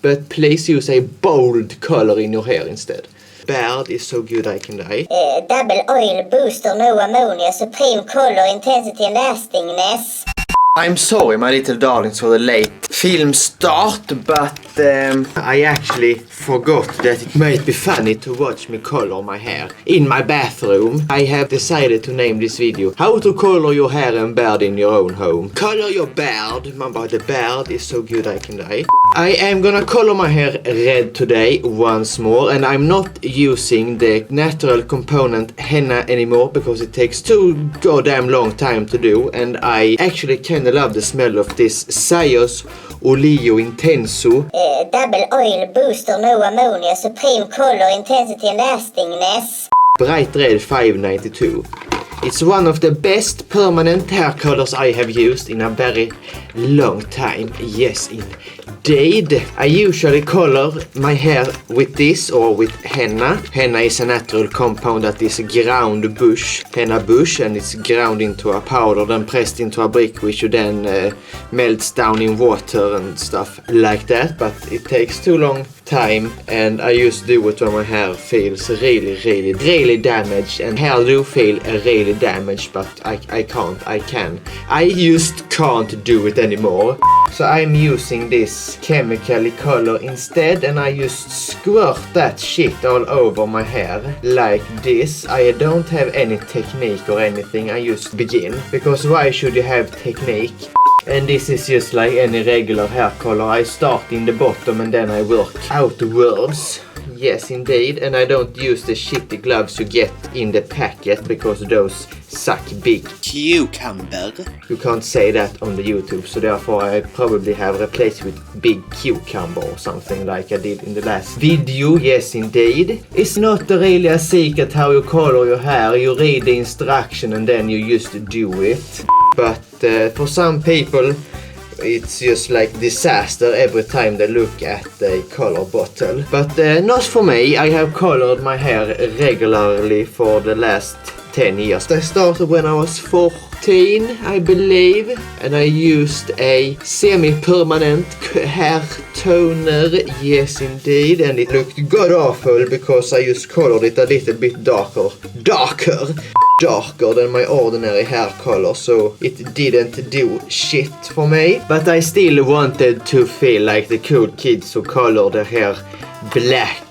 but please use a bold color in your hair instead. Beard is so good I can die. Double oil booster, no ammonia, supreme color, intensity and lastingness. I'm sorry my little darlings for the late film start, but I actually forgot that it might be funny to watch me color my hair in my bathroom. I have decided to name this video How to color your hair and beard in your own home. Color your beard, but the beard is so good I can die. I am gonna color my hair red today once more, and I'm not using the natural component henna anymore because it takes too goddamn long time to do, and I actually kinda love the smell of this Sayos Oleo Intenso. Double oil booster, no ammonia, supreme color, intensity and lastingness. Bright Red 592. It's one of the best permanent hair colors I have used in a very long time. Yes, indeed. I usually color my hair with this or with henna. Henna is a natural compound that is ground bush, henna bush, and it's ground into a powder, then pressed into a brick, which you then melts down in water and stuff like that. But it takes too long time, and I used to do it when my hair feels really damaged, and hair do feel really damaged, but I just can't do it anymore. So I'm using this chemically color instead, and I just squirt that shit all over my hair like this. I don't have any technique or anything, I just begin, because why should you have technique? And this is just like any regular hair color. I start in the bottom and then I work outwards. Yes, indeed. And I don't use the shitty gloves you get in the packet because those suck big cucumber. You can't say that on the YouTube, so therefore I probably have replaced it with big cucumber or something like I did in the last video. Yes, indeed. It's not really a secret how you color your hair. You read the instruction and then you just do it. But for some people it's just like disaster every time they look at the color bottle. But not for me. I have colored my hair regularly for the last 10 years. I started when I was 14, I believe, and I used a semi-permanent hair toner. Yes, indeed, and it looked god awful because I just colored it a little bit darker than my ordinary hair color, so it didn't do shit for me. But I still wanted to feel like the cool kids who colored their hair black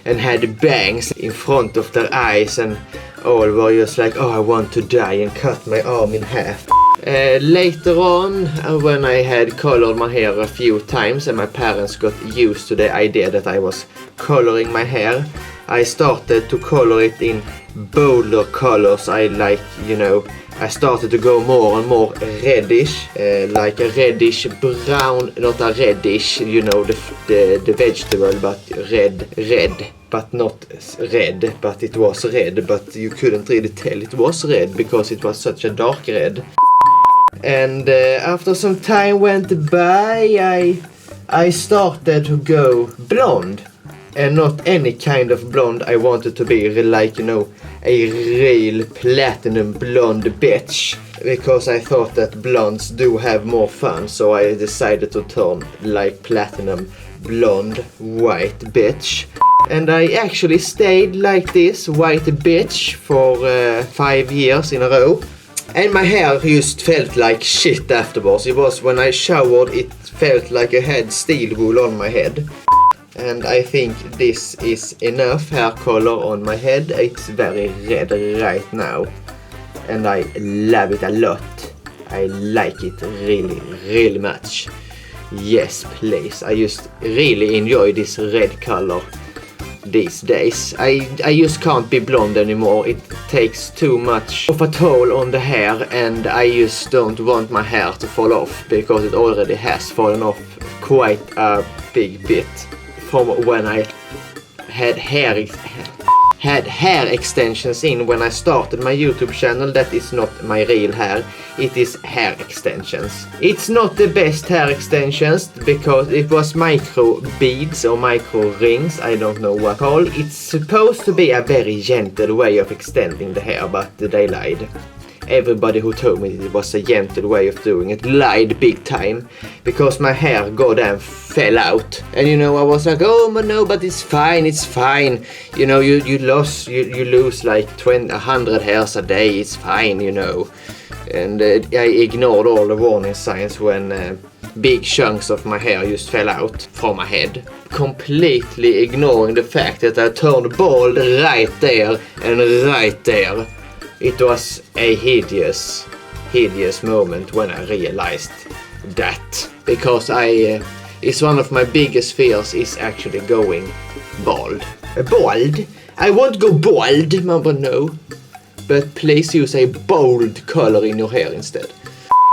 and had bangs in front of their eyes, and all were just like, oh, I want to die, and cut my arm in half. Later on, when I had colored my hair a few times and my parents got used to the idea that I was coloring my hair, I started to color it in bolder colors. I started to go more and more reddish, like a reddish brown, not a reddish, the vegetable, but red, but not red, but it was red, but you couldn't really tell it was red because it was such a dark red. And after some time went by, I started to go blonde. And not any kind of blonde. I wanted to be like, a real platinum blonde bitch. Because I thought that blondes do have more fun. So I decided to turn like platinum blonde white bitch. And I actually stayed like this white bitch for 5 years in a row. And my hair just felt like shit afterwards. It was when I showered, it felt like I had steel wool on my head. And I think this is enough hair color on my head. It's very red right now. And I love it a lot. I like it really much. Yes, please. I just really enjoy this red color these days. I just can't be blonde anymore. It takes too much of a toll on the hair, and I just don't want my hair to fall off because it already has fallen off quite a big bit. From when I had hair extensions in when I started my YouTube channel. That is not my real hair, it is hair extensions. It's not the best hair extensions because it was micro beads or micro rings, I don't know what called. It's supposed to be a very gentle way of extending the hair, but they lied. everybody who told me it was a gentle way of doing it lied big time, because my hair goddamn fell out. And you know, I was like, oh no, but it's fine. You know, you lose like 100 hairs a day, it's fine, you know. And I ignored all the warning signs when big chunks of my hair just fell out from my head. Completely ignoring the fact that I turned bald right there and right there. It was a hideous moment when I realized that. Because it's one of my biggest fears is actually going bald. Bald? I won't go bald, Mama, no. But please use a bold color in your hair instead.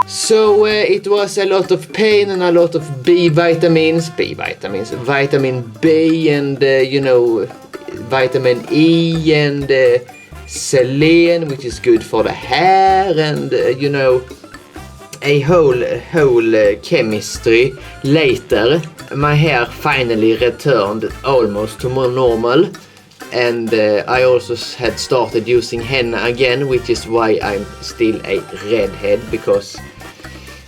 So it was a lot of pain and a lot of B vitamins, vitamin B and you know, vitamin E and selenium, which is good for the hair, and you know, a whole chemistry later. My hair finally returned almost to more normal. And I also had started using henna again, which is why I'm still a redhead, because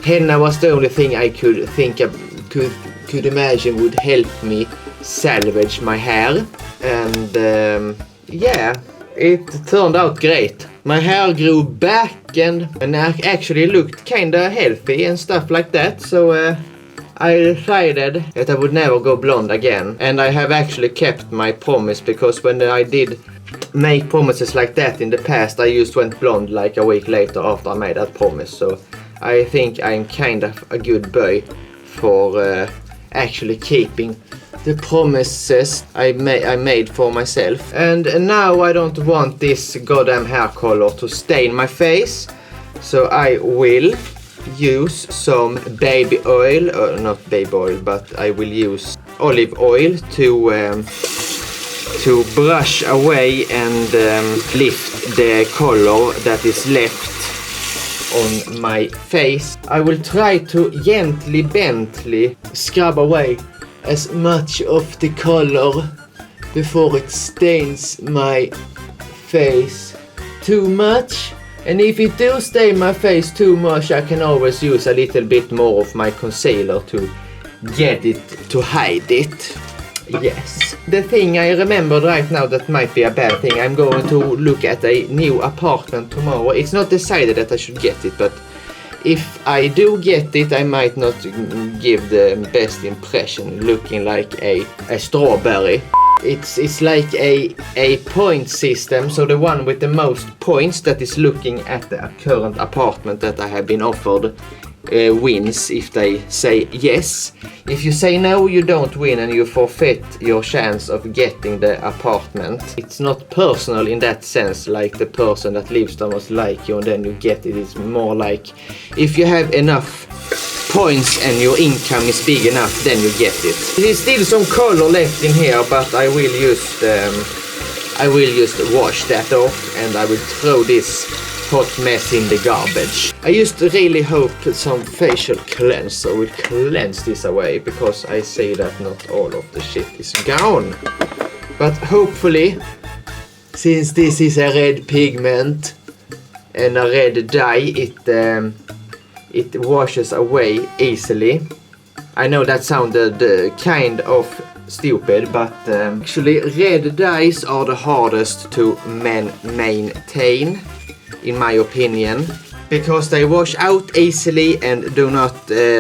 henna was the only thing I could think of, could imagine would help me salvage my hair. And yeah, it turned out great. My hair grew back and I actually looked kinda healthy and stuff like that, so I decided that I would never go blonde again. And I have actually kept my promise, because when I did make promises like that in the past, I just went blonde like a week later after I made that promise. So I think I'm kind of a good boy for actually keeping the promises I made for myself. And now I don't want this goddamn hair color to stain my face, so I will use some baby oil, not baby oil, but I will use olive oil to brush away and lift the color that is left on my face. I will try to gently scrub away as much of the color before it stains my face too much. And if it do stain my face too much, I can always use a little bit more of my concealer to get it, to hide it. Yes. The thing I remembered right now that might be a bad thing, I'm going to look at a new apartment tomorrow. It's not decided that I should get it, but if I do get it, I might not give the best impression, looking like a strawberry. It's like a point system, so the one with the most points that is looking at the current apartment that I have been offered wins if they say yes. If you say no, you don't win and you forfeit your chance of getting the apartment. It's not personal in that sense, like the person that lives there must like you and then you get it. It's more like if you have enough points and your income is big enough, then you get it. There is still some color left in here, but I will just wash that off and I will throw this hot mess in the garbage. I just really hope some facial cleanser will cleanse this away, because I see that not all of the shit is gone. But hopefully, since this is a red pigment and a red dye, it washes away easily. I know that sounded kind of stupid, but actually red dyes are the hardest to maintain, in my opinion, because they wash out easily and do not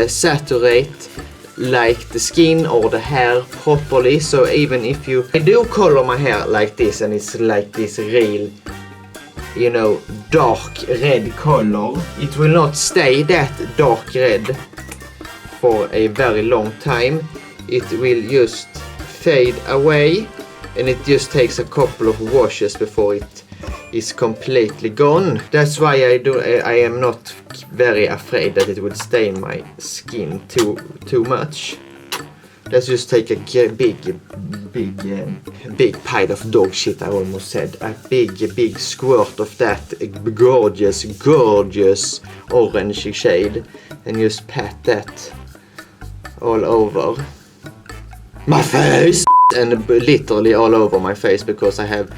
saturate like the skin or the hair properly. So even if I do color my hair like this and it's like this real, you know, dark red color, it will not stay that dark red for a very long time. It will just fade away and it just takes a couple of washes before it is completely gone. That's why I am not very afraid that it would stain my skin too much. Let's just take a big pile of dog shit, I almost said. A big squirt of that gorgeous orange shade and just pat that all over my face and literally all over my face, because I have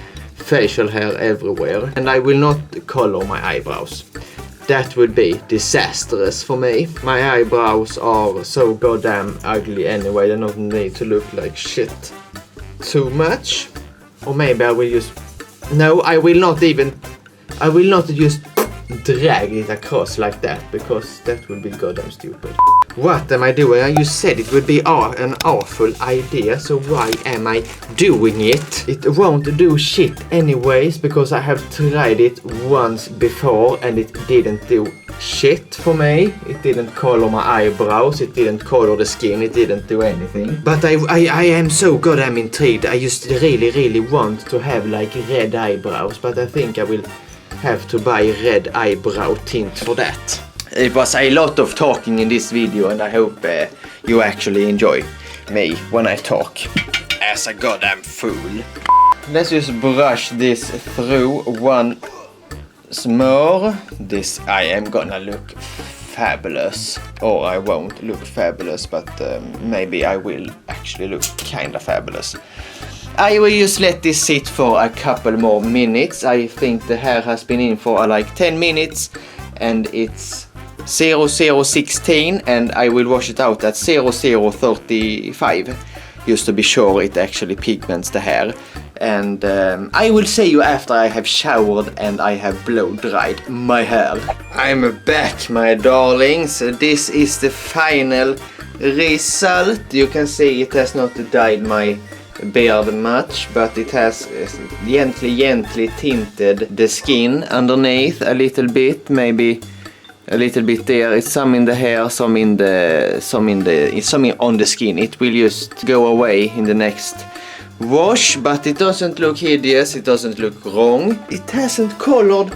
facial hair everywhere. And I will not color my eyebrows. That would be disastrous for me. My eyebrows are so goddamn ugly anyway. They don't need to look like shit too much. Or maybe I will just... No, I will not just drag it across like that, because that would be goddamn stupid. What am I doing? You said it would be an awful idea, so why am I doing it? It won't do shit anyways, because I have tried it once before and it didn't do shit for me. It didn't color my eyebrows, it didn't color the skin, it didn't do anything. But I am so goddamn intrigued. I just really want to have like red eyebrows, but I think I will have to buy red eyebrow tint for that. It was a lot of talking in this video, and I hope you actually enjoy me when I talk as a goddamn fool. Let's just brush this through once more. This I am gonna look fabulous, or I won't look fabulous, but maybe I will actually look kinda fabulous. I will just let this sit for a couple more minutes. I think the hair has been in for like 10 minutes and it's 0016, and I will wash it out at 0035 just to be sure it actually pigments the hair. And I will see you after I have showered and I have blow dried my hair. I'm back, my darlings. This is the final result. You can see it has not dyed my beard much, but it has gently tinted the skin underneath a little bit, maybe a little bit there. It's some in the hair, some on the skin. It will just go away in the next wash, but it doesn't look hideous, it doesn't look wrong. It hasn't colored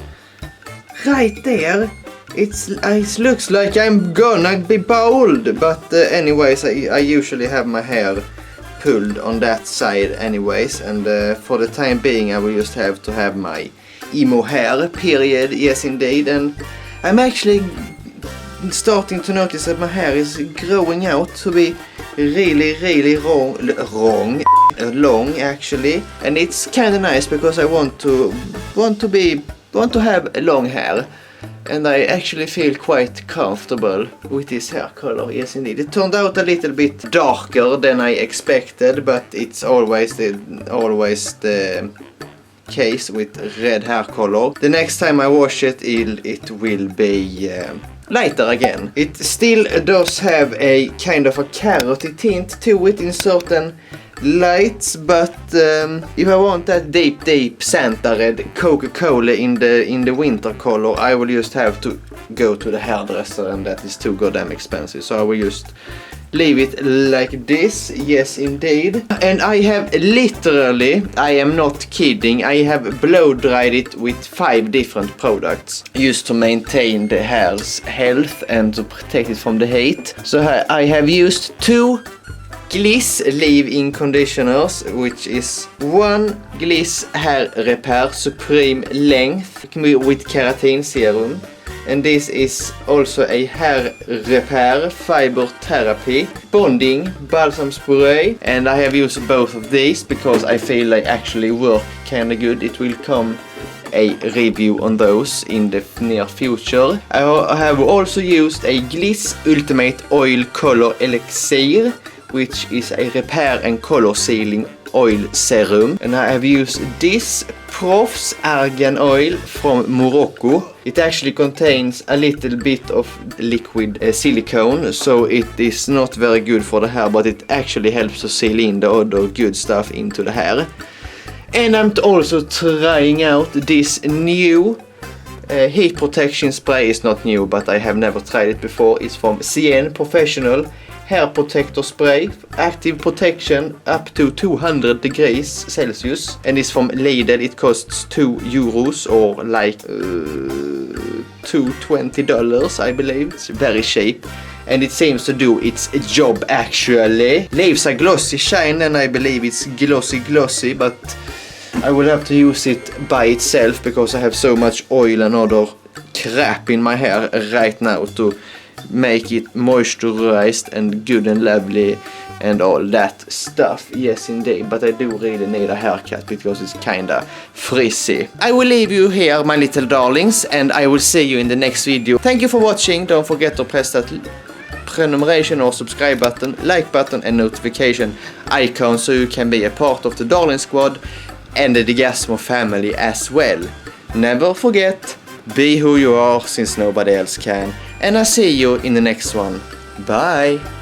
right there. It looks like I'm gonna be bald, but anyways, I usually have my hair pulled on that side anyways, and for the time being I will just have to have my emo hair, period. Yes indeed. And I'm actually starting to notice that my hair is growing out to be really long actually, and it's kind of nice because I want to have long hair. And I actually feel quite comfortable with this hair color, yes indeed. It turned out a little bit darker than I expected, but it's always the case with red hair color. The next time I wash it, it will be lighter again. It still does have a kind of a carroty tint to it in certain lights, but if I want that deep Santa red Coca-Cola in the winter color, I will just have to go to the hairdresser, and that is too goddamn expensive, so I will just leave it like this. Yes indeed. And I have literally, I am not kidding, I have blow dried it with 5 different products just to maintain the hair's health and to protect it from the heat. So I have used 2 Gliss leave-in conditioners, which is 1 Gliss hair repair supreme length with keratin serum, and this is also a hair repair fiber therapy bonding balsam spray, and I have used both of these because I feel they actually work kinda good. It will come a review on those in the near future. I have also used a Gliss Ultimate Oil Color Elixir, which is a repair and color sealing oil serum, and I have used this Prof's Argan oil from Morocco. It actually contains a little bit of liquid silicone, so it is not very good for the hair, but it actually helps to seal in the other good stuff into the hair. And I'm also trying out this new heat protection spray. It's not new, but I have never tried it before. It's from CN Professional Hair Protector Spray, active protection up to 200 degrees Celsius, and it's from Lidl. It costs €2 or like $220, I believe. It's very cheap, and it seems to do its job actually. Leaves a glossy shine, and I believe it's glossy, but I will have to use it by itself because I have so much oil and other crap in my hair right now to make it moisturized and good and lovely and all that stuff. Yes, indeed, but I do really need a haircut because it's kinda frizzy. I will leave you here, my little darlings, and I will see you in the next video. Thank you for watching. Don't forget to press that prenumeration or subscribe button, like button and notification icon so you can be a part of the Darling Squad and the Digazmo family as well. Never forget, be who you are since nobody else can, and I'll see you in the next one. Bye!